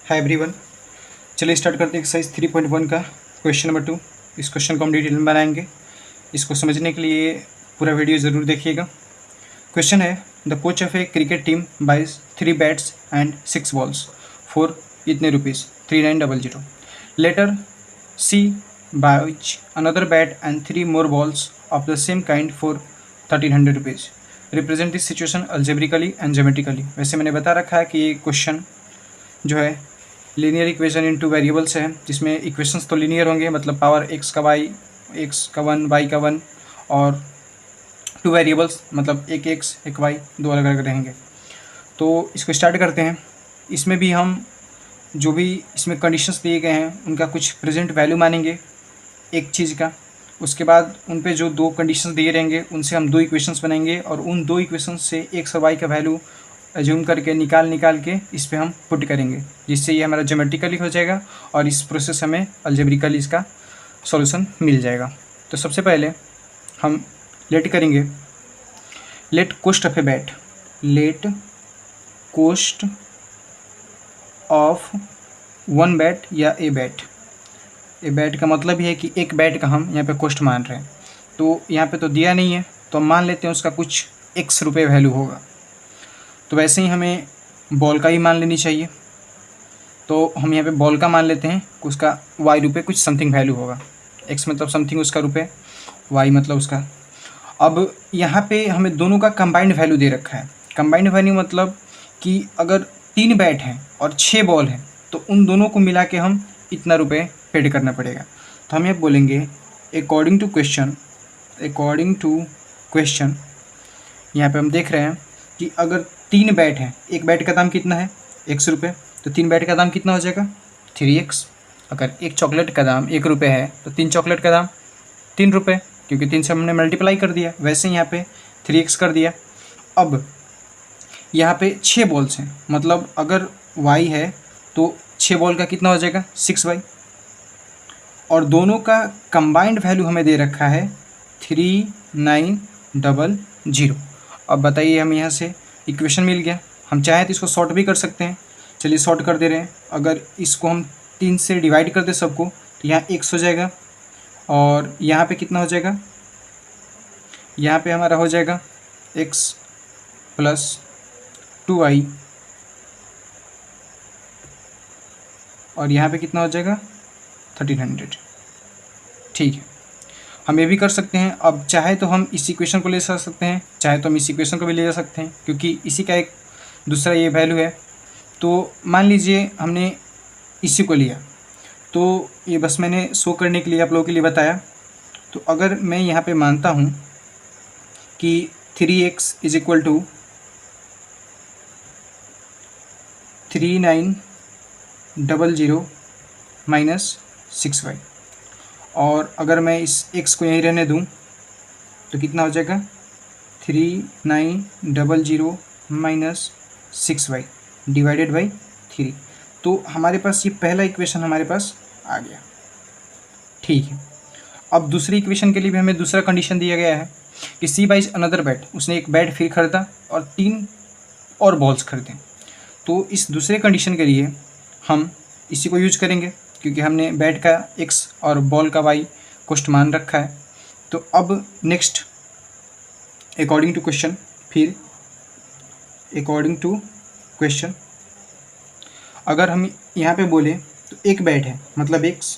Hi everyone. चलिए start करते हैं एक्सरसाइज 3.1 का क्वेश्चन नंबर 2। इस क्वेश्चन को हम डिटेल में बनाएंगे। इसको समझने के लिए पूरा वीडियो ज़रूर देखिएगा। क्वेश्चन है, the coach of a cricket team buys 3 bats and 6 balls for इतने rupees 3900। Later C buys another bat and 3 more balls of the same kind for 1300 rupees. Represent this situation algebraically and geometrically. वैसे मैंने बता रखा है कि ये question जो है लीनियर इक्वेशन इन 2 वेरिएबल्स है, जिसमें इक्वेशंस तो लीनियर होंगे, मतलब पावर x का y, x का 1, y का 1, और 2 वेरिएबल्स मतलब एक x एक y, दो अलग अलग रहेंगे। तो इसको स्टार्ट करते हैं। इसमें भी हम जो भी इसमें कंडीशंस दिए गए हैं उनका कुछ प्रेजेंट वैल्यू मानेंगे एक चीज़ का। उसके बाद उन पे जो 2 कंडीशंस दिए रहेंगे उनसे हम 2 इक्वेशंस बनाएंगे, और उन 2 इक्वेशंस से x और y का वैल्यू एज्यूम करके निकाल के इस पे हम पुट करेंगे, जिससे ये हमारा ज्योमेट्रिकली हो जाएगा और इस प्रोसेस हमें अलजेब्रिकली इसका सॉल्यूशन मिल जाएगा। तो सबसे पहले हम लेट करेंगे, let cost of a bat, let cost of 1 bat या ए बैट। ए बैट का मतलब ये है कि एक बैट का हम यहाँ पे कोस्ट मान रहे हैं। तो यहाँ पे तो दिया नहीं है, तो हम मान लेते हैं उसका कुछ x रुपये वैल्यू होगा। तो वैसे ही हमें बॉल का ही मान लेनी चाहिए। तो हम यहाँ पे बॉल का मान लेते हैं, उसका y रुपये कुछ समथिंग वैल्यू होगा। x मतलब समथिंग उसका रुपये, y मतलब उसका। अब यहाँ पे हमें दोनों का कंबाइंड वैल्यू दे रखा है। कंबाइंड वैल्यू मतलब कि अगर 3 बैट हैं और 6 बॉल हैं तो उन दोनों को मिला के हम इतना रुपये पेड करना पड़ेगा। तो हम ये बोलेंगे अकॉर्डिंग टू क्वेश्चन, यहाँ पे हम देख रहे हैं कि अगर 3 बैट हैं, एक बैट का दाम कितना है x रुपये, तो 3 बैट का दाम कितना हो जाएगा 3x। अगर एक चॉकलेट का दाम 1 रुपये है तो 3 चॉकलेट का दाम 3 रुपये, क्योंकि 3 से हमने मल्टीप्लाई कर दिया, वैसे यहाँ पे 3x कर दिया। अब यहाँ पे 6 बॉल्स हैं, मतलब अगर y है तो 6 बॉल का कितना हो जाएगा 6y, और दोनों का कंबाइंड वैल्यू हमें दे रखा है 3900। अब बताइए, हम यहाँ से इक्वेशन मिल गया। हम चाहें तो इसको शॉर्ट भी कर सकते हैं। चलिए शॉर्ट कर दे रहे हैं। अगर इसको हम 3 से डिवाइड कर दें सबको, तो यहाँ x हो जाएगा, और यहाँ पे कितना हो जाएगा, यहाँ पे हमारा हो जाएगा x प्लस 2y, और यहाँ पे कितना हो जाएगा 1300। ठीक है, हम ये भी कर सकते हैं। अब चाहे तो हम इस इक्वेशन को ले जा सकते हैं, चाहे तो हम इस इक्वेशन को भी ले जा सकते हैं, क्योंकि इसी का एक दूसरा ये वैल्यू है। तो मान लीजिए हमने इसी को लिया, तो ये बस मैंने शो करने के लिए आप लोगों के लिए बताया। तो अगर मैं यहाँ पे मानता हूँ कि 3x is equal to 3900 minus 6y, और अगर मैं इस x को यहीं रहने दूं तो कितना हो जाएगा 3900 माइनस 6y डिवाइडेड बाई 3। तो हमारे पास ये पहला इक्वेशन हमारे पास आ गया। ठीक है, अब दूसरी इक्वेशन के लिए भी हमें दूसरा कंडीशन दिया गया है कि सी बाइज अनदर बैट, उसने एक बैट फिर खरीदा और 3 और बॉल्स खरीदे। तो इस दूसरे कंडीशन के लिए हम इसी को यूज करेंगे, क्योंकि हमने बैट का x और बॉल का y कोस्ट मान रखा है। तो अब नेक्स्ट अकॉर्डिंग टू क्वेश्चन, अगर हम यहाँ पे बोले तो एक बैट है मतलब x,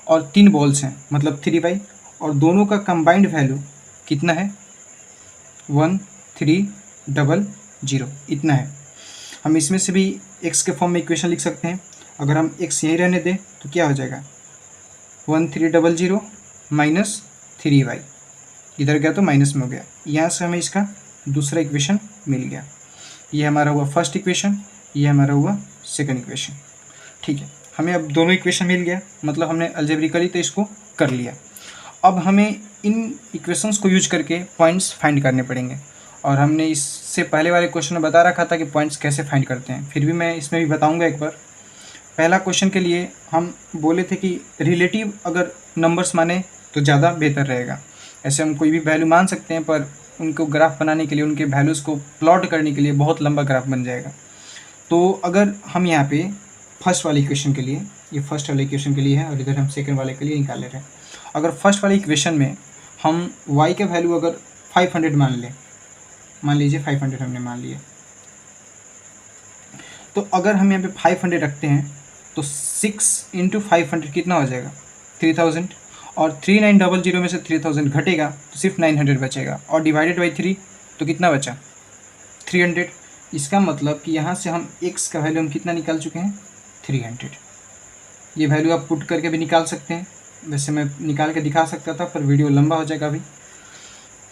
और 3 बॉल्स हैं मतलब 3y, और दोनों का कंबाइंड वैल्यू कितना है 1300, इतना है। हम इसमें से भी x के फॉर्म में इक्वेशन लिख सकते हैं। अगर हम x यहीं रहने दें तो क्या हो जाएगा 1300 माइनस 3y, इधर गया तो माइनस में हो गया। यहाँ से हमें इसका दूसरा इक्वेशन मिल गया। ये हमारा हुआ फर्स्ट इक्वेशन, ये हमारा हुआ सेकंड इक्वेशन। ठीक है, हमें अब दोनों इक्वेशन मिल गया, मतलब हमने अलजेब्रिकली तो इसको कर लिया। अब हमें इन इक्वेशंस को यूज करके पॉइंट्स फाइंड करने पड़ेंगे, और हमने इससे पहले वाले क्वेश्चन में बता रखा था कि पॉइंट्स कैसे फाइंड करते हैं, फिर भी मैं इसमें भी बताऊंगा एक बार। पहला क्वेश्चन के लिए हम बोले थे कि रिलेटिव अगर नंबर्स माने तो ज़्यादा बेहतर रहेगा। ऐसे हम कोई भी वैल्यू मान सकते हैं, पर उनको ग्राफ बनाने के लिए, उनके वैल्यूज़ को प्लॉट करने के लिए बहुत लंबा ग्राफ बन जाएगा। तो अगर हम यहाँ पे फर्स्ट वाले इक्वेशन के लिए, ये फर्स्ट वाले इक्वेशन के लिए है और इधर हम सेकंड वाले के लिए निकाल ले रहे हैं। अगर फर्स्ट वाले इक्वेशन में हम y का वैल्यू अगर 500 मान लें, मान लीजिए 500 हमने मान लिया, तो अगर हम यहाँ पे 500 रखते हैं तो 6 × 500 कितना हो जाएगा 3000, और 3900 में से 3000 घटेगा तो सिर्फ 900 बचेगा, और डिवाइडेड बाई 3 तो कितना बचा 300। इसका मतलब कि यहाँ से हम x का वैल्यू हम कितना निकाल चुके हैं 300। ये वैल्यू आप पुट करके भी निकाल सकते हैं, वैसे मैं निकाल के दिखा सकता था पर वीडियो लंबा हो जाएगा अभी।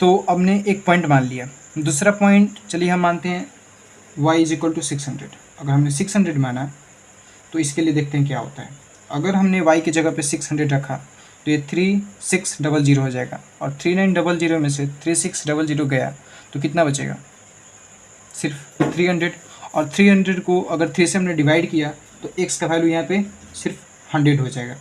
तो हमने एक पॉइंट मान लिया। दूसरा पॉइंट चलिए हम मानते हैं y = 600। अगर हमने 600 माना तो इसके लिए देखते हैं क्या होता है। अगर हमने y की जगह पे 600 रखा तो ये 3600 हो जाएगा, और 3900 में से 3600 गया तो कितना बचेगा सिर्फ 300, और 300 को अगर 3 से हमने डिवाइड किया तो x का वैल्यू यहाँ पे सिर्फ 100 हो जाएगा।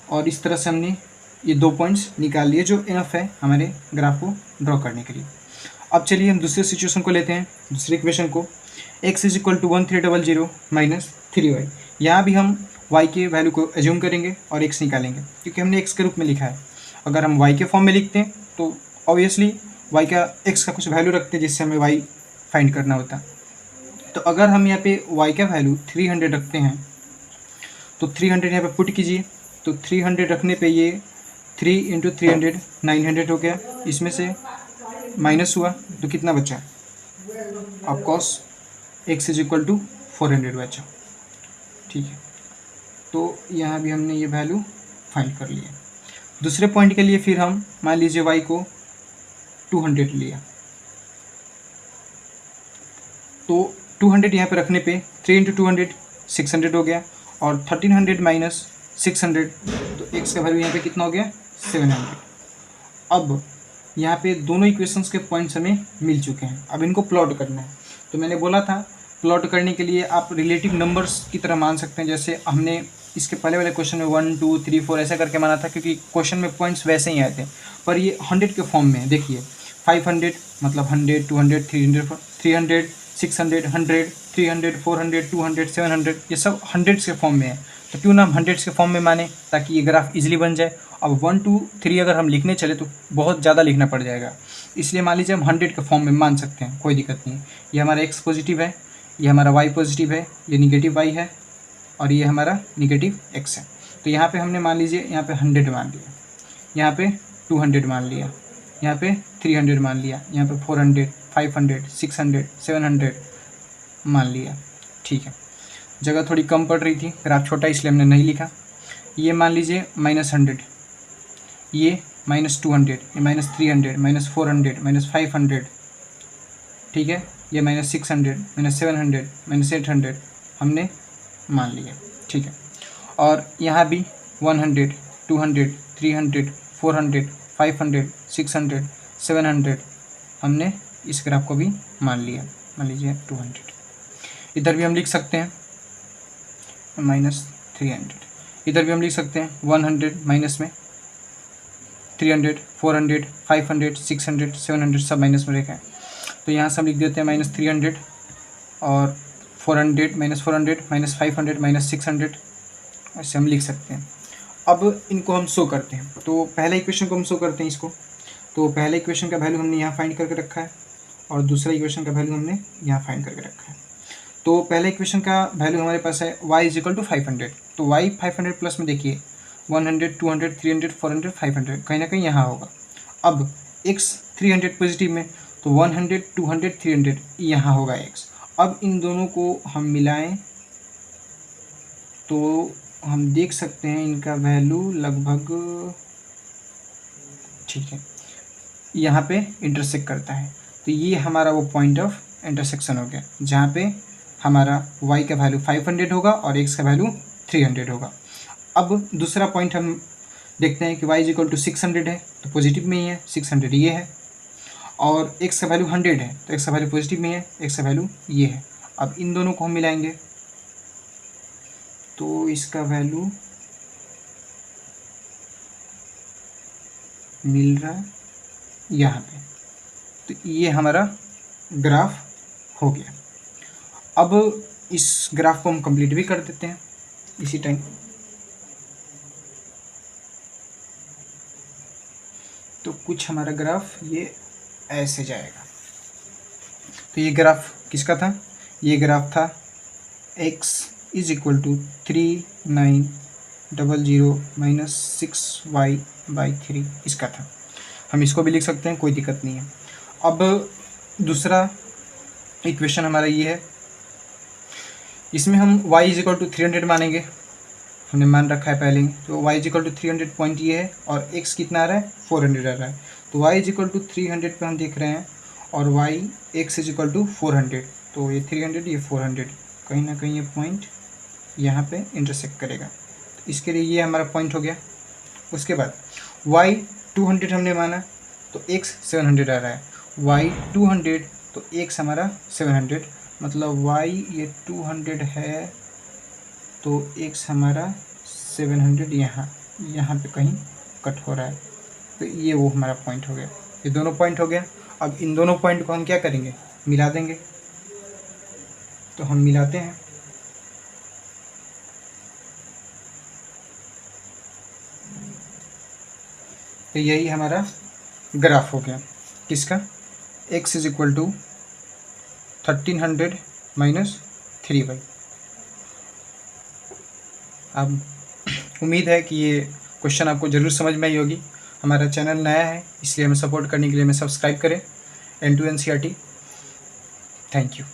और इस तरह से हमने ये 2 पॉइंट्स निकाल लिए जो इनफ है हमारे ग्राफ को ड्रॉ करने के लिए। अब चलिए हम दूसरे सिचुएशन को लेते हैं, दूसरे इक्वेशन को, x = 1300 - 3y। यहाँ भी हम y के वैल्यू को एज्यूम करेंगे और x निकालेंगे, क्योंकि हमने x के रूप में लिखा है। अगर हम y के फॉर्म में लिखते हैं तो ऑब्वियसली y का x का कुछ वैल्यू रखते हैं जिससे हमें y फाइंड करना होता। तो अगर हम यहाँ पे y का वैल्यू 300 रखते हैं तो 300 यहाँ पे पुट कीजिए, तो 300 रखने पे ये 3 × 300 900 हो गया, इसमें से माइनस हुआ तो कितना बचा ऑफकोर्स x = 400 बचा। ठीक है, तो यहाँ भी हमने ये वैल्यू फाइंड कर लिया। दूसरे पॉइंट के लिए फिर हम मान लीजिए y को 200 लिया, तो 200 यहाँ पे रखने पे 3 × 200 600 हो गया, और 1300 - 600 तो x का वैल्यू यहाँ पे कितना हो गया 700। अब यहाँ पे दोनों इक्वेशंस के पॉइंट्स हमें मिल चुके हैं, अब इनको प्लॉट करना है। तो मैंने बोला था प्लॉट करने के लिए आप रिलेटिव नंबर्स की तरह मान सकते हैं, जैसे हमने इसके पहले वाले क्वेश्चन में 1 2 3 4 ऐसा करके माना था, क्योंकि क्वेश्चन में पॉइंट्स वैसे ही आए थे। पर ये 100 के फॉर्म में है। देखिए 500 मतलब 100 200 300 600 100 300 400 200 700 ये सब 100 के फॉर्म में है। तो क्यों ना हम 100 के फॉर्म में माने, ताकि ये ग्राफ इजीली बन जाए। अब 1 2 3 अगर हम लिखने चले तो बहुत ज़्यादा लिखना पड़ जाएगा, इसलिए मान लीजिए हम 100 के फॉर्म में मान सकते हैं, कोई दिक्कत नहीं। ये हमारा x पॉजिटिव है, ये हमारा y पॉजिटिव है, ये निगेटिव y है, और ये हमारा निगेटिव x है। तो यहाँ पे हमने मान लीजिए यहाँ पे 100 मान लिया, यहाँ पे 200 मान लिया, यहाँ पे 300 मान लिया, यहाँ पे 400 500 600 700 मान लिया। ठीक है, जगह थोड़ी कम पड़ रही थी, ग्राफ छोटा इसलिए हमने नहीं लिखा। ये मान लीजिए -100, ये -200, ये -300 -400 -500, ठीक है, ये -600 -700 -800 हमने मान लिया। ठीक है, और यहाँ भी 100 200 300 400 500 600 700 हमने इस ग्राफ को भी मान लिया। मान लीजिए 200, इधर भी हम लिख सकते हैं -300, इधर भी हम लिख सकते हैं 100 माइनस में 300 400 500 600 700 सब माइनस में रखा है। तो यहाँ से हम लिख देते हैं -300 और 400 -400 -500 -600, ऐसे हम लिख सकते हैं। अब इनको हम शो करते हैं, तो पहले इक्वेशन को हम शो करते हैं इसको। तो पहले इक्वेशन का वैल्यू हमने यहाँ फाइंड करके रखा है, और दूसरा इक्वेशन का वैल्यू हमने यहाँ फाइंड करके रखा है। तो पहले इक्वेशन का वैल्यू हमारे पास है y = 500, तो y 500 प्लस में देखिए 100 200 300 400 500 कहीं ना कहीं यहाँ होगा। अब x 300 पॉजिटिव में, तो 100 200 300 यहाँ होगा x। अब इन दोनों को हम मिलाएं तो हम देख सकते हैं इनका वैल्यू लगभग, ठीक है, यहाँ पे इंटरसेक्ट करता है। तो ये हमारा वो पॉइंट ऑफ इंटरसेक्शन हो गया, जहाँ पे हमारा y का वैल्यू 500 होगा और x का वैल्यू 300 होगा। अब दूसरा पॉइंट हम देखते हैं कि y = 600 है, तो पॉजिटिव में ही है, 600 ये है, और x का वैल्यू 100 है, तो x का वैल्यू पॉजिटिव में है, x का वैल्यू ये है। अब इन दोनों को हम मिलाएंगे तो इसका वैल्यू मिल रहा है यहाँ पे। तो ये हमारा ग्राफ हो गया। अब इस ग्राफ को हम कंप्लीट भी कर देते हैं इसी टाइम। तो कुछ हमारा ग्राफ ये ऐसे जाएगा। तो ये ग्राफ किसका था? ये ग्राफ था x is equal to 3900 minus 6y/3 इसका था। हम इसको भी लिख सकते हैं, कोई दिक्कत नहीं है। अब दूसरा इक्वेशन हमारा ये है, इसमें हम y इज इक्वल टू 300 मानेंगे, हमने मान रखा है पहले ही। तो y is equal to 300 point ये है और x कितना आ रहा है? 400 आ रहा है। तो y इज इक्वल टू 300 पे हम देख रहे हैं और y x is equal to 400। तो ये 300 ये 400 कहीं ना कहीं ये पॉइंट यहाँ पे इंटरसेक्ट करेगा। तो इसके लिए ये हमारा पॉइंट हो गया। उसके बाद y 200 हमने माना तो x 700 आ रहा है। y 200 तो x हमारा 700, मतलब y ये 200 है तो x हमारा 700 यहाँ पे कहीं कट हो रहा है। तो ये वो हमारा पॉइंट हो गया। ये दोनों पॉइंट हो गया। अब इन दोनों पॉइंट को हम क्या करेंगे? मिला देंगे। तो हम मिलाते हैं। तो यही हमारा ग्राफ हो गया किसका? x is equal to 1300 minus 3y। अब उम्मीद है कि ये क्वेश्चन आपको ज़रूर समझ में आई होगी। हमारा चैनल नया है इसलिए हमें सपोर्ट करने के लिए हमें सब्सक्राइब करें N2 NCERT। Thank you.